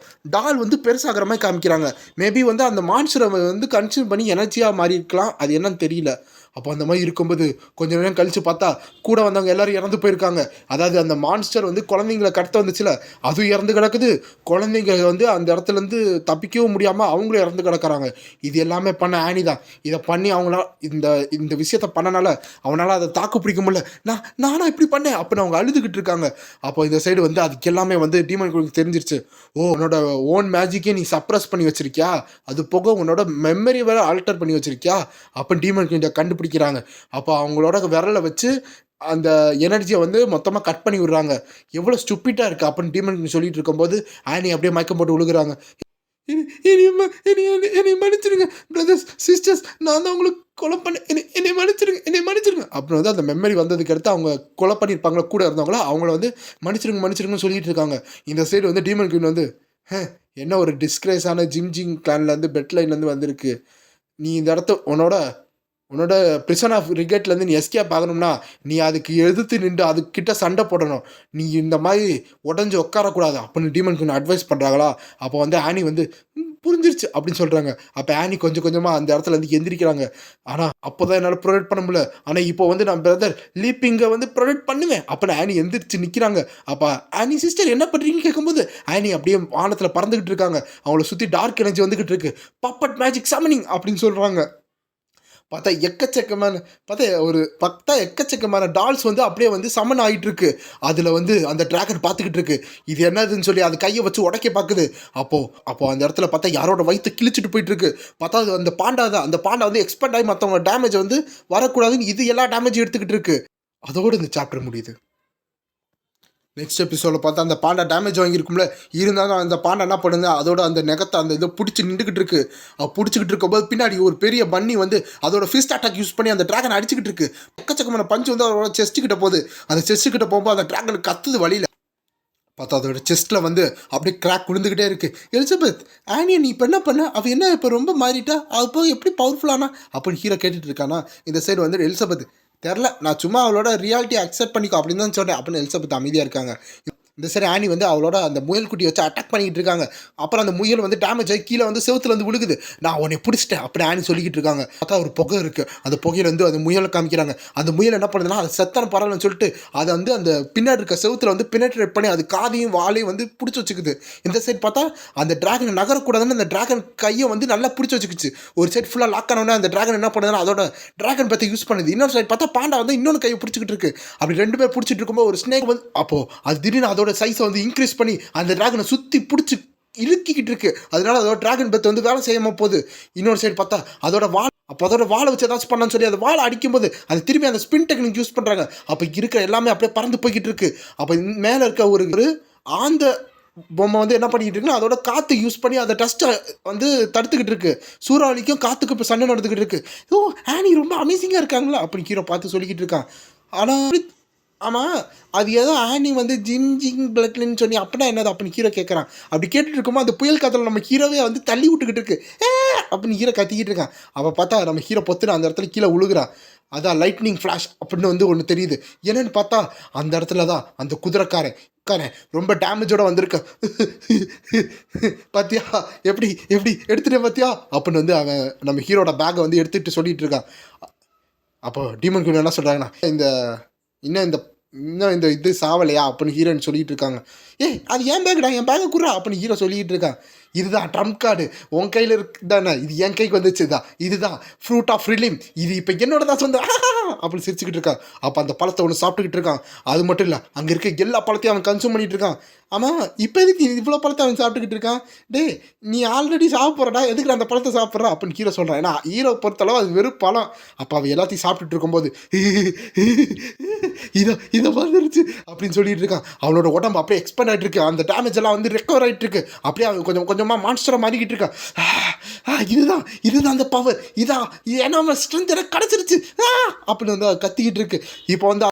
டால் வந்து பெருசாகிற மாதிரி காமிக்கிறாங்க. மேபி வந்து அந்த மான்ஸ்டரை வந்து கன்சியூம் பண்ணி எனர்ஜியாக மாறி இருக்கலாம், அது என்னன்னு தெரியல. அப்போ அந்த மாதிரி இருக்கும்போது கொஞ்சம் நேரம் கழித்து பார்த்தா கூட வந்தவங்க எல்லோரும் இறந்து போயிருக்காங்க. அதாவது அந்த மான்ஸ்டர் வந்து குழந்தைங்களை கடத்த வந்துச்சுல, அதுவும் இறந்து கிடக்குது. குழந்தைங்க வந்து அந்த இடத்துலேருந்து தப்பிக்கவும் முடியாமல் அவங்களும் இறந்து கிடக்கிறாங்க. இது எல்லாமே பண்ண ஆனி தான். இதை பண்ணி அவங்களால இந்த விஷயத்த பண்ணனால அவனால் அதை தாக்கு பிடிக்க முடியல. நானா இப்படி பண்ணேன் அப்படின்னு அவங்க அழுதுகிட்டு இருக்காங்க. அப்போ இந்த சைடு வந்து அதுக்கு எல்லாமே வந்து டீமன் குயினுக்கு தெரிஞ்சிருச்சு. உன்னோட ஓன் மேஜிக்கே நீ சப்ரஸ் பண்ணி வச்சிருக்கியா, அது போக உன்னோட மெமரி வேற ஆல்டர் பண்ணி வச்சிருக்கியா அப்படின்னு டீமன் குயின் கண்டுபிடிக்கிறாங்க. அப்போ அவங்களோட விரலை வச்சு அந்த எனர்ஜியை வந்து மொத்தமாக கட் பண்ணி விடுறாங்க. எவ்வளோ ஸ்டூப்பிட்டாக இருக்குது அப்படின்னு டீமன் சொல்லிட்டு இருக்கும்போது ஆனி அப்படியே மயக்கம் போட்டு விழுகிறாங்க. என்னை மன்னிச்சிருங்க பிரதர்ஸ் சிஸ்டர்ஸ், நான் தான் உங்களுக்கு கொலை பண்ண, என்னை மன்னிச்சிருங்க அப்படின்னு வந்து அந்த மெமரி வந்ததுக்கு அடுத்து அவங்க கொலை பண்ணியிருப்பாங்களோ கூட இருந்தவங்களோ அவங்கள வந்து மன்னிச்சிருங்கன்னு சொல்லிட்டு இருக்காங்க. இந்த சைடு வந்து டீமன் குயின் வந்து என்ன ஒரு டிஸ்கிரேஸான ஜிம் கிளான்லேருந்து பெட் லைன்லேருந்து வந்திருக்கு. நீ இந்த இடத்த உன்னோட பிரிசன் ஆஃப் ரிகெட்லேருந்து நீ எஸ்கேப் ஆகணும்னா நீ அதுக்கு எதிர்த்து நின்று அதுக்கிட்ட சண்டை போடணும். நீ இந்த மாதிரி உடஞ்சி உட்காரக்கூடாது அப்படின்னு டீமன் குயின் அட்வைஸ் பண்ணுறாங்களா. அப்போ வந்து ஆனி வந்து புரிஞ்சிருச்சு அப்படின்னு சொல்கிறாங்க. அப்போ ஆனி கொஞ்சம் கொஞ்சமாக அந்த இடத்துல வந்து எந்திரிக்கிறாங்க. ஆனால் அப்போ தான் என்னால் ப்ரொடெக்ட் பண்ண முடியல. ஆனால் இப்போ வந்து நான் பிரதர் லீப்பிங்கை வந்து ப்ரொடெக்ட் பண்ணுவேன் அப்படின்னு ஆனி எந்திரிச்சு நிற்கிறாங்க. அப்போ ஆனி சிஸ்டர் என்ன பண்ணுறீங்கன்னு கேட்கும்போது ஆனி அப்படியே வானத்தில் பறந்துக்கிட்டு இருக்காங்க. அவங்கள சுற்றி டார்க் எனர்ஜி வந்துக்கிட்டு இருக்கு. பப்பட் மேஜிக் சமனிங் அப்படின்னு சொல்கிறாங்க. பார்த்தா எக்கச்சக்கமான டால்ஸ் வந்து அப்படியே வந்து சமன் ஆகிட்டு இருக்கு. அதில் வந்து அந்த டிராகன் பார்த்துக்கிட்டு இருக்கு. இது என்னதுன்னு சொல்லி அது கையை வச்சு உடைக்க பார்க்குது. அப்போ அந்த இடத்துல பார்த்தா யாரோட வயிற்று கிழிச்சிட்டு போயிட்டு இருக்கு. பார்த்தா அது அந்த பாண்டா தான். அந்த பாண்டா வந்து எக்ஸ்பெண்ட் ஆகி மற்றவங்க டேமேஜ் வந்து வரக்கூடாதுன்னு இது எல்லா டேமேஜ் எடுத்துக்கிட்டு இருக்கு. அதோடு இந்த சாப்டர் முடியுது. நெக்ஸ்ட் எபிசோட பார்த்தா அந்த பாண்டா டேமேஜ் வாங்கியிருக்கும்ல, இருந்தாலும் அந்த பாண்டா என்ன பண்ணுங்க, அதோட அந்த நெகத்தை அந்த இதை பிடிச்சி நின்றுக்கிட்டு இருக்கு. பிடிச்சிக்கிட்டு இருக்கும்போது பின்னாடி ஒரு பெரிய பன்னி வந்து அதோட ஃபிஸ்ட் அட்டாக் யூஸ் பண்ணி அந்த டிராகன் அடிச்சுக்கிட்டு இருக்கு. எக்கச்சக்கமான பஞ்சு வந்து அதோட செஸ்ட் கிட்ட போகுது. அந்த செஸ்ட் கிட்ட போகும்போது அந்த டிராகன் கத்துது வழியில. பார்த்தா அதோட செஸ்ட்டில் வந்து அப்படியே கிராக் விழுந்துக்கிட்டே இருக்கு. எலிசபெத், ஆனியை நீ இப்போ என்ன பண்ண? அவள் என்ன இப்போ ரொம்ப மாறிட்டா? அவள் இப்போ எப்படி பவர்ஃபுல்லானா அப்படின்னு ஹீரோ கேட்டுட்டு இருக்கானா. இந்த சைடு வந்து எலிசபெத், தெரில, நான் சும்மா அவளோட ரியாலிட்டி அக்செப்ட் பண்ணிக்கோ அப்படின்னு தான் சொன்னேன் அப்படின்னு எலிசபெத் அமைதியாக இருக்காங்க. இந்த சரி ஆனி வந்து அவளோட அந்த முயல் குட்டி வச்சு அட்டாக் பண்ணிக்கிட்டு இருக்காங்க. அப்புறம் அந்த முயல் வந்து டேமேஜ் ஆகி கீழே வந்து செவுத்துல வந்து விழுகுது. நான் உன்னை பிடிச்சிட்டேன் அப்படி ஆனி சொல்லிக்கிட்டு இருக்காங்க. பார்த்தா ஒரு புகை இருக்குது. அந்த புகையில வந்து அந்த முயலை காமிக்கிறாங்க. அந்த முயல் என்ன பண்ணுதுன்னா அது செத்தான பரவாயில்லன்னு சொல்லிட்டு அதை வந்து அந்த பின்னாடி இருக்க செவுத்துல வந்து பினட்ரேட் பண்ணி அது காதையும் வாழையும் வந்து பிடிச்சி வச்சுக்குது. இந்த சைடு பார்த்தா அந்த டிராகன் நகரக்கூடாதுன்னு அந்த டிராகன் கையை வந்து நல்லா பிடிச்சி வச்சுக்கிச்சு. ஒரு சைடு ஃபுல்லாக லாக் ஆனோடனே அந்த டிராகன் என்ன பண்ணுதுன்னா அதோட டிராகன் பற்றி யூஸ் பண்ணுது. இன்னொரு சைடு பார்த்தா பாண்டா வந்து இன்னொன்று கையை பிடிச்சிக்கிட்டு இருக்கு. அப்படி ரெண்டு பேர் பிடிச்சிட்டு இருக்கும்போது ஒரு ஸ்னேக் வந்து அப்போ அது திடீர்னு அதோட சைஸை வந்து இன்க்ரீஸ் பண்ணி அந்த டிராகனை சுற்றி பிடிச்சி இழுக்கிக்கிட்டு இருக்கு. அதனால அதோட டிராகன் பெத் வந்து வேலை செய்யாமல் போகுது. இன்னொரு சைடு பார்த்தா அதோட அப்போ அதோட வாழை வச்சு ஏதாச்சும் பண்ணான்னு சொல்லி அந்த வாழை அடிக்கும்போது அது திரும்பி அந்த ஸ்பின் டெக்னிக் யூஸ் பண்ணுறாங்க. அப்போ இருக்கிற எல்லாமே அப்படியே பறந்து போய்கிட்டு இருக்கு. அப்போ மேலே இருக்க ஒரு ஆந்த பொம்மை வந்து என்ன பண்ணிக்கிட்டு இருக்குன்னா அதோட காற்று யூஸ் பண்ணி அதை டஸ்ட்டை வந்து தடுத்துக்கிட்டு இருக்கு. சூறாவளிக்கும் காற்றுக்கும் இப்போ சண்டை நடந்துக்கிட்டு இருக்கு. ஓ, ஆனி ரொம்ப அமேசிங்காக இருக்காங்களா அப்படின்னு ஹீரோ பார்த்து சொல்லிக்கிட்டு இருக்கான். ஆனால் ஆமாம், அது ஏதோ ஆனி வந்து ஜிங் பிளக்லின்னு சொல்லி அப்படின்னா என்னது அப்படின்னு ஹீரோ கேட்குறான். அப்படி கேட்டுட்டு இருக்கும்போது அந்த புயல் காற்றுல நம்ம ஹீரோவே வந்து தள்ளி விட்டுக்கிட்டு இருக்கு. அப்படின்னு ஹீரோ கத்திக்கிட்டு இருக்கான். அப்போ பார்த்தா நம்ம ஹீரோ பொத்துன்னு அந்த இடத்துல கீழே உழுகுறான். அதான் லைட்னிங் ஃப்ளாஷ் அப்படின்னு வந்து ஒன்று தெரியுது. என்னன்னு பார்த்தா அந்த இடத்துல தான் அந்த குதிரைக்காரன் ரொம்ப டேமேஜோட வந்திருக்கான். பார்த்தியா எப்படி எப்படி எடுத்துட்டேன் பார்த்தியா அப்படின்னு வந்து அவன் நம்ம ஹீரோட பேக்கை வந்து எடுத்துகிட்டு சொல்லிகிட்டு இருக்கான். அப்போ டீமன் குயின் என்ன சொல்கிறாங்கன்னா இன்னும் இந்த இது சாவலையா அப்படின்னு ஹீரோன்னு சொல்லிட்டு இருக்காங்க. அது என் பேக்குடா, என் பேக்கை குறா அப்படின்னு ஹீரோ சொல்லிக்கிட்டு இருக்கான். இதுதான் ட்ரம்ப் கார்டு, உன் கையில் இருக்கு தானே, இது என் கைக்கு வந்துச்சு தான், இதுதான் ஃப்ரூட் ஆஃப் ரிலீம், இது இப்போ என்னோட தான் சொந்த அப்படின்னு சிரிச்சுக்கிட்டு இருக்கான். அப்போ அந்த பழத்தை ஒன்று சாப்பிட்டுக்கிட்டு இருக்கான். அது மட்டும் இல்லை, அங்கே இருக்க எல்லா பழத்தையும் அவன் கன்சூம் பண்ணிகிட்டு இருக்கான். ஆமாம், இப்போ எதுக்கு இவ்வளோ பழத்தை அவன் சாப்பிட்டுக்கிட்டு இருக்கான்? நீ ஆல்ரெடி சாப்பிட்றடா, எதுக்கு அந்த பழத்தை சாப்பிட்றா அப்படின்னு ஹீரோ சொல்கிறான். ஏன்னா ஹீரோ பொறுத்தளவு அது வெறும் பழம். அப்போ அவன் எல்லாத்தையும் சாப்பிட்டுட்டு இருக்கும்போது இதை வந்துருச்சு அப்படின்னு சொல்லிட்டு இருக்கான். அவனோட உடம்பு அப்படியே எக்ஸ்பெண்ட் ஆகிட்டு இருக்கு. அந்த டேமேஜ் எல்லாம் வந்து ரெக்கவர் ஆகிட்டு இருக்கு. அப்படியே அவன் கொஞ்சம் கொஞ்சமாக மான்ஸ்டராக மாறிக்கிட்டு இருக்கான். இதுதான் அந்த பவர், இதான் ஏன்னா அவன் ஸ்ட்ரென்த் எனக்கு கிடச்சிருச்சு அப்படின்னு வந்து கத்திக்கிட்டு இருக்கு. இப்போ வந்து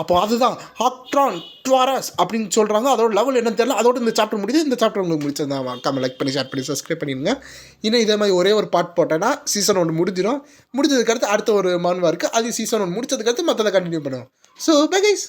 அப்போ அதுதான் ஆக்ட்ரான் டுவாரஸ் அப்படின்னு சொல்கிறாங்க. அதோட லெவல் என்னன்னு தெரியல. அதோட இந்த சாப்டர் முடியுது. இந்த சாப்டர் உங்களுக்கு முடிச்சிருந்தா மறக்காம லைக் பண்ணி ஷேர் பண்ணி சப்ஸ்கிரைப் பண்ணிடுங்க. இன்னும் இதே மாதிரி ஒரே ஒரு பார்ட் போட்டேன்னா சீசன் 1 முடிஞ்சிடும். முடிஞ்சதுக்கடுத்து அடுத்த ஒரு மன்வா இருக்குது. அது சீசன் 1 முடிச்சதுக்கடுத்து மற்றதை கண்டினியூ பண்ணுவோம். So bye guys.